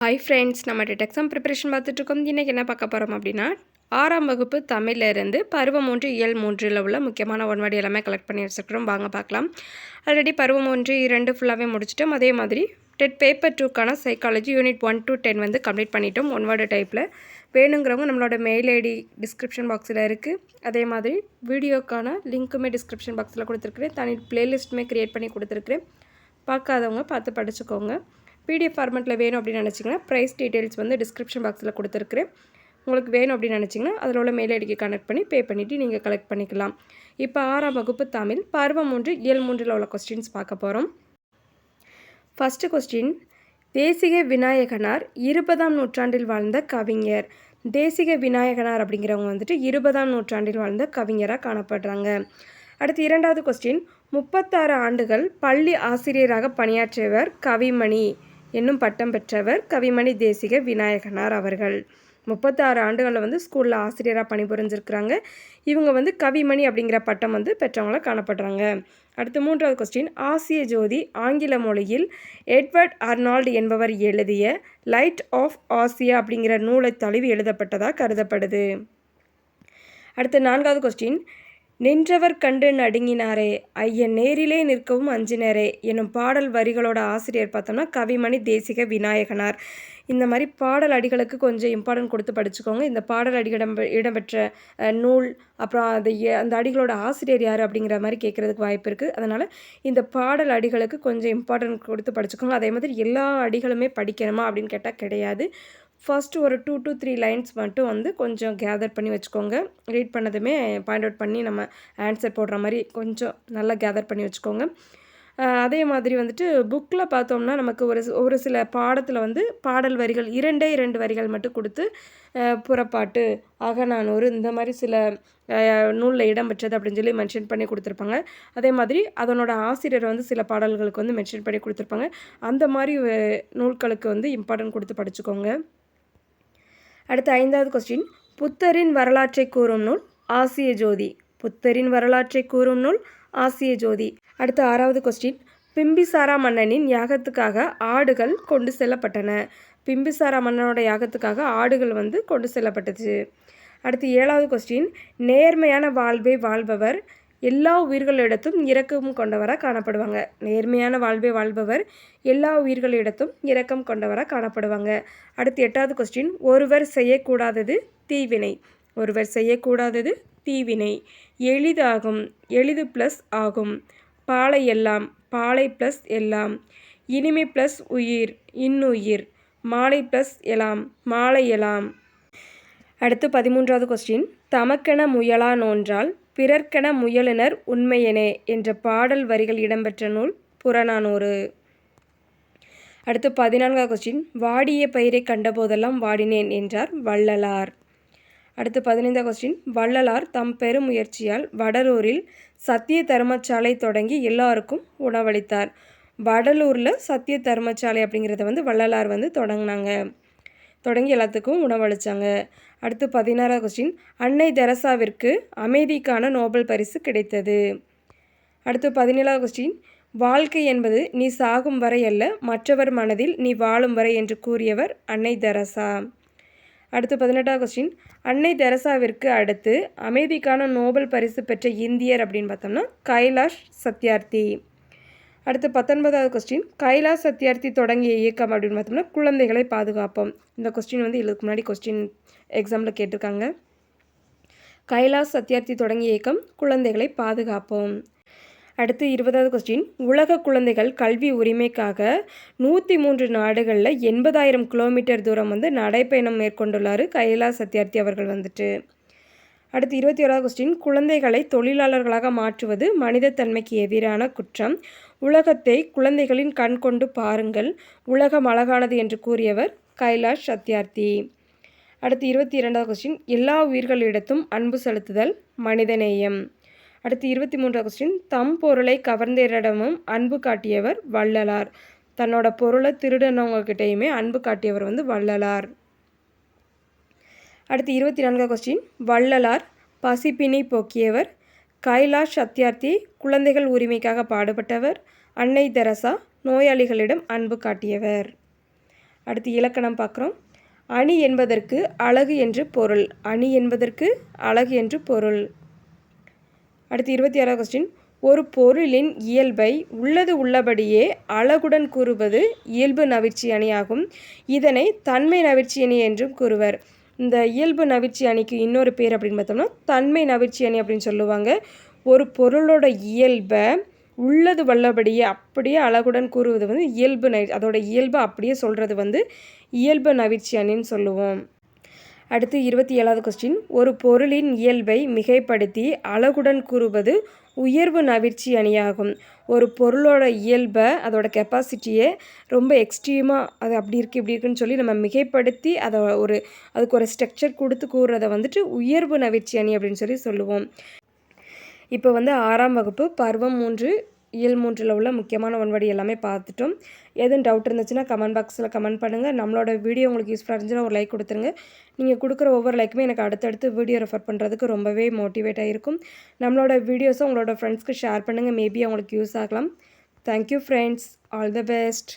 Hi friends, நம்ம TET exam preparation பார்த்துட்ருக்கோம். இன்றைக்கி என்ன பார்க்க போகிறோம் அப்படின்னா, 6ஆம் வகுப்பு தமிழிலிருந்து பருவம் 3 இயல் 3ல் உள்ள முக்கியமான ஒன்வேர்டு எல்லாமே கலெக்ட் பண்ணி வச்சுருக்கிறோம். வாங்க பார்க்கலாம். ஆல்ரெடி பருவம் 1, 2 ஃபுல்லாகவே முடிச்சிட்டோம். அதே மாதிரி டெட் பேப்பர் 2க்கான சைக்காலஜி யூனிட் 1 to 10 வந்து கம்ப்ளீட் பண்ணிட்டோம் ஒன்வேர்டு டைப்பில். வேணுங்கிறவங்க நம்மளோட மெயில் ஐடி டிஸ்கிரிப்ஷன் பாக்ஸில் இருக்குது. அதே மாதிரி வீடியோக்கான லிங்க்குமே டிஸ்கிரிப்ஷன் பாக்ஸில் கொடுத்துருக்குறேன். தனி பிளேலிஸ்ட்டுமே க்ரியேட் பண்ணி கொடுத்துருக்குறேன். பார்க்காதவங்க பார்த்து படிச்சுக்கோங்க. பிடிஎஃப் ஃபார்மெட்டில் வேணும் அப்படின்னு நினச்சிங்கன்னா ப்ரைஸ் டீட்டெயில்ஸ் வந்து டிஸ்கிரிப்ஷன் பாக்ஸில் கொடுத்துருக்குறேன். உங்களுக்கு வேணும் அப்படின்னு நினச்சிங்கன்னா அதில் உள்ள மெயில் ஐடிக்கு கனெக்ட் பண்ணி பே பண்ணிவிட்டு நீங்கள் கலெக்ட் பண்ணிக்கலாம். இப்போ 6ஆம் வகுப்பு தமிழ் பருவம் 3 இயல் 3ல் உள்ள கொஸ்டின்ஸ் பார்க்க போகிறோம். ஃபஸ்ட்டு கொஸ்டின், தேசிக விநாயகனார் 20ஆம் நூற்றாண்டில் வாழ்ந்த கவிஞர். தேசிக விநாயகனார் அப்படிங்கிறவங்க வந்துட்டு 20ஆம் நூற்றாண்டில் வாழ்ந்த கவிஞராக காணப்படுறாங்க. அடுத்து இரண்டாவது கொஸ்டின், 36 ஆண்டுகள் பள்ளி ஆசிரியராக பணியாற்றியவர் கவிமணி என்னும் பட்டம் பெற்றவர் கவிமணி தேசிக விநாயகனார் அவர்கள். 36 ஆண்டுகளில் வந்து ஸ்கூலில் ஆசிரியராக பணிபுரிஞ்சிருக்கிறாங்க. இவங்க வந்து கவிமணி அப்படிங்கிற பட்டம் வந்து பெற்றவங்களாக காணப்படுறாங்க. அடுத்து மூன்றாவது கொஸ்டின், ஆசிய ஜோதி ஆங்கில மொழியில் எட்வர்ட் அர்னால்டு என்பவர் எழுதிய லைட் ஆஃப் ஆசியா அப்படிங்கிற நூலை தழுவி எழுதப்பட்டதாக கருதப்படுது. அடுத்து நான்காவது கொஸ்டின், நின்றவர் கண்டு நடுங்கினாரே ஐயன் நேரிலே நிற்கவும் அஞ்சினரே என்னும் பாடல் வரிகளோட ஆசிரியர் பார்த்தோம்னா கவிமணி தேசிக விநாயகனார். இந்த மாதிரி பாடல் அடிகளுக்கு கொஞ்சம் இம்பார்ட்டன்ட் கொடுத்து படிச்சுக்கோங்க. இந்த பாடல் அடிகளிடம் இடம்பெற்ற நூல், அப்புறம் அந்த அடிகளோட ஆசிரியர் யார் அப்படிங்கிற மாதிரி கேட்குறதுக்கு வாய்ப்பு இருக்குது. அதனால் இந்த பாடல் அடிகளுக்கு கொஞ்சம் இம்பார்ட்டன்ட் கொடுத்து படிச்சுக்கோங்க. அதே மாதிரி எல்லா அடிகளுமே படிக்கணுமா அப்படின்னு கேட்டால் கிடையாது. ஃபஸ்ட்டு ஒரு 2 to 3 லைன்ஸ் மட்டும் வந்து கொஞ்சம் கேதர் பண்ணி வச்சுக்கோங்க. ரீட் பண்ணதுமே பாயிண்ட் அவுட் பண்ணி நம்ம ஆன்சர் போடுற மாதிரி கொஞ்சம் நல்லா கேதர் பண்ணி வச்சுக்கோங்க. அதே மாதிரி வந்துட்டு புக்கில் பார்த்தோம்னா நமக்கு ஒரு சில பாடத்தில் வந்து பாடல் வரிகள் 2 வரிகள் மட்டும் கொடுத்து புறப்பாட்டு, அகநானூறு இந்த மாதிரி சில நூலில் இடம்பெற்றது அப்படின்னு சொல்லி மென்ஷன் பண்ணி கொடுத்துருப்பாங்க. அதே மாதிரி அதனோட ஆசிரியர் வந்து சில பாடல்களுக்கு வந்து மென்ஷன் பண்ணி கொடுத்துருப்பாங்க. அந்த மாதிரி நூல்களுக்கு வந்து இம்பார்ட்டன்ட் கொடுத்து படிச்சுக்கோங்க. அடுத்து ஐந்தாவது கொஸ்டின், புத்தரின் வரலாற்றை கூறும் நூல் ஆசிய ஜோதி. புத்தரின் வரலாற்றை கூறும் நூல் ஆசிய ஜோதி. அடுத்து ஆறாவது கொஸ்டின், பிம்பிசாரா மன்னனின் யாகத்துக்காக ஆடுகள் கொண்டு செல்லப்பட்டன. பிம்பிசாரா மன்னனோட யாகத்துக்காக ஆடுகள் வந்து கொண்டு செல்லப்பட்டது. அடுத்து ஏழாவது கொஸ்டின், நேர்மையான வாழ்வை வாழ்பவர் எல்லா உயிர்களிடத்தும் இரக்கம் கொண்டவராக காணப்படுவாங்க. நேர்மையான வாழ்வை வாழ்பவர் எல்லா உயிர்களிடத்தும் இரக்கம் கொண்டவராக காணப்படுவாங்க. அடுத்து எட்டாவது கொஸ்டின், ஒருவர் செய்யக்கூடாதது தீவினை. ஒருவர் செய்யக்கூடாதது தீவினை. எளிதாகும், எளிது ப்ளஸ் ஆகும். பாலை எல்லாம், பாலை ப்ளஸ் எல்லாம். இனிமை ப்ளஸ் உயிர், இன்னுயிர். மாலை ப்ளஸ் எலாம், மாலை எலாம். அடுத்து 13வது கொஸ்டின், தமக்கென முயலா நோன்றால் பிறர்க்கென முயலுனர் உண்மையனே என்ற பாடல் வரிகள் இடம்பெற்ற நூல் புறநானூறு. அடுத்து 14வது கொஸ்டின், வாடிய பயிரை கண்டபோதெல்லாம் வாடினேன் என்றார் வள்ளலார். அடுத்து 15வது கொஸ்டின், வள்ளலார் தம் பெருமுயற்சியால் வடலூரில் சத்திய தர்மசாலை தொடங்கி எல்லாருக்கும் உணவளித்தார். வடலூரில் சத்திய தர்மசாலை அப்படிங்கிறத வந்து வள்ளலார் வந்து தொடங்கி எல்லாத்துக்கும் உணவளித்தாங்க. அடுத்து 16வது கொஸ்டின், அன்னை தெரசாவிற்கு அமைதிக்கான நோபல் பரிசு கிடைத்தது. அடுத்து 17வது கொஸ்டின், வாழ்க்கை என்பது நீ சாகும் வரை அல்ல, மற்றவர் மனதில் நீ வாழும் வரை என்று கூறியவர் அன்னை தெரசா. அடுத்து 18வது கொஸ்டின், அன்னை தெரசாவிற்கு அடுத்து அமைதிக்கான நோபல் பரிசு பெற்ற இந்தியர் அப்படின்னு பார்த்தோம்னா கைலாஷ் சத்யார்த்தி. அடுத்து 19வது கொஸ்டின், கைலாஷ் சத்யார்த்தி தொடங்கிய இயக்கம் அப்படின்னு பார்த்தோம்னா குழந்தைகளை பாதுகாப்போம். இந்த கொஸ்டின் வந்து இதுக்கு முன்னாடி கொஸ்டின் எக்ஸாமில் கேட்டிருக்காங்க. கைலாஷ் சத்யார்த்தி தொடங்கிய இயக்கம் குழந்தைகளை பாதுகாப்போம். அடுத்து 20வது கொஸ்டின், உலக குழந்தைகள் கல்வி உரிமைக்காக 103 நாடுகளில் 80,000 கிலோமீட்டர் தூரம் வந்து நடைப்பயணம் மேற்கொண்டுள்ளார் கைலாஷ் சத்யார்த்தி அவர்கள் வந்துட்டு. அடுத்து 21வது கொஸ்டின், குழந்தைகளை தொழிலாளர்களாக மாற்றுவது மனிதத்தன்மைக்கு எதிரான குற்றம். உலகத்தை குழந்தைகளின் கண் கொண்டு பாருங்கள், உலகம் அழகானது என்று கூறியவர் கைலாஷ் சத்யார்த்தி. அடுத்து 22வது கொஸ்டின், எல்லா உயிர்களிடத்தும் அன்பு செலுத்துதல் மனிதநேயம். அடுத்து 23வது கொஸ்டின், தம் பொருளை கவர்ந்தரிடமும் அன்பு காட்டியவர் வள்ளலார். தன்னோட பொருளை திருடனவங்ககிட்டையுமே அன்பு காட்டியவர் வந்து வள்ளலார். அடுத்து 24வது கொஸ்டின், வள்ளலார் பசிப்பினி போக்கியவர். கைலாஷ் சத்யார்த்தி குழந்தைகள் உரிமைக்காக பாடுபட்டவர். அன்னை தெரசா நோயாளிகளிடம் அன்பு காட்டியவர். அடுத்து இலக்கணம் பார்க்குறோம். அணி என்பதற்கு அழகு என்று பொருள். அணி என்பதற்கு அழகு என்று பொருள். அடுத்து 26வது கொஸ்டின். ஒரு பொருளின் இயல்பை உள்ளது உள்ளபடியே அழகுடன் கூறுவது இயல்பு நவிர்ச்சி அணியாகும். இதனை தன்மை நவிர்ச்சி அணி என்றும் கூறுவர். இந்த இயல்பு நவிர்ச்சி அணிக்கு இன்னொரு பேர் அப்படின்னு பார்த்தோம்னா தன்மை நவிர்ச்சி அணி அப்படின்னு சொல்லுவாங்க. ஒரு பொருளோட இயல்பை உள்ளது வல்லபடியே அப்படியே அழகுடன் கூறுவது வந்து இயல்பு அதோட இயல்பை அப்படியே சொல்கிறது இயல்பு நவிர்ச்சி அணின்னு சொல்லுவோம். அடுத்து 27வது கொஸ்டின். ஒரு பொருளின் இயல்பை மிகைப்படுத்தி அழகுடன் கூறுவது உயர்வு நவிர்ச்சி அணியாகும். ஒரு பொருளோட இயல்பை அதோட கெப்பாசிட்டியை ரொம்ப எக்ஸ்ட்ரீமாக அது அப்படி இருக்குது இப்படி இருக்குன்னு சொல்லி நம்ம மிகைப்படுத்தி அதுக்கு ஒரு ஸ்ட்ரக்சர் கொடுத்து கூறுறதை உயர்வு நவிர்ச்சி அணி அப்படின்னு சொல்லுவோம். இப்போ 6ஆம் வகுப்பு பருவம் 3 இயல் 3ல் உள்ள முக்கியமான ஒன்வடி எல்லாமே பார்த்துட்டோம். எதுவும் டவுட் இருந்துச்சுன்னா கமெண்ட் பாக்ஸில் கமெண்ட் பண்ணுங்கள். நம்மளோட வீடியோ உங்களுக்கு யூஸ்ஃபுல்லாக இருந்துச்சுன்னா ஒரு லைக் கொடுத்துருங்க. நீங்கள் கொடுக்குற ஒவ்வொரு லைக்குமே எனக்கு அடுத்தடுத்து வீடியோ ரெஃபர் பண்ணுறதுக்கு ரொம்பவே மோட்டிவேட்டாக இருக்கும். நம்மளோட வீடியோஸை உங்களோட ஃப்ரெண்ட்ஸ்க்கு ஷேர் பண்ணுங்கள். மேபி அவங்களுக்கு யூஸ் ஆகலாம். Thank you friends. All the best.